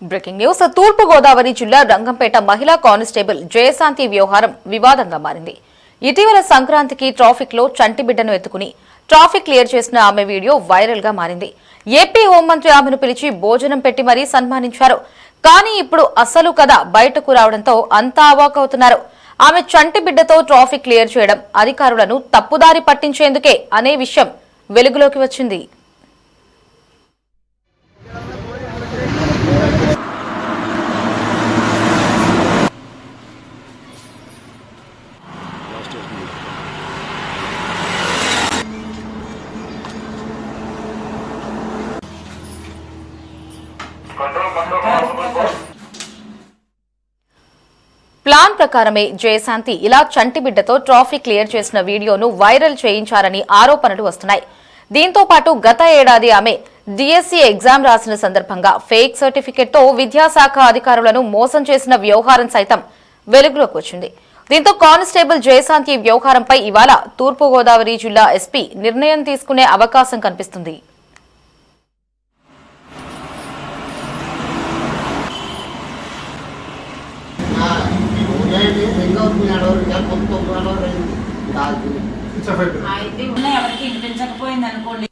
Breaking news. తూర్పు గోదావరి జిల్లా రంగంపేట మహిళా కానిస్టేబుల్ జయశాంతి వ్యవహారం వివాదంగా మారింది. ఇటీవల సంక్రాంతికి ట్రాఫిక్ లో చంటి బిడ్డను ఎత్తుకుని ట్రాఫిక్ క్లియర్ చేసిన ఆమె వీడియో వైరల్ గా మారింది. ఏపీ హోంమంత్రి ఆమెను పిలిచి భోజనం పెట్టి మరీ సన్మానించారు. కానీ ఇప్పుడు అసలు కథ బయటకు రావడంతో అంతా అవాకవుతున్నారు. ఆమె చంటి బిడ్డతో ట్రాఫిక్ క్లియర్ చేయడం అధికారులను తప్పుదారి పట్టించేందుకే అనే విషయం వెలుగులోకి వచ్చింది. ప్లాన్ ప్రకారమే జయశాంతి ఇలా చంటి బిడ్డతో ట్రాఫిక్ క్లియర్ చేసిన వీడియోను వైరల్ చేయించారని ఆరోపణలు వస్తున్నాయి. దీంతో పాటు గత ఏడాది ఆమె డిఎస్సీ ఎగ్జామ్ రాసిన సందర్భంగా ఫేక్ సర్టిఫికెట్ తో విద్యాశాఖ అధికారులను మోసం చేసిన వ్యవహారం సైతం వెలుగులోకి వచ్చింది. దీంతో కానిస్టేబుల్ జయశాంతి వ్యవహారంపై ఇవాళ తూర్పుగోదావరి జిల్లా ఎస్పీ నిర్ణయం తీసుకునే అవకాశం కనిపిస్తుంది. ఎవరికి వినిపించకపోయింది అనుకోండి.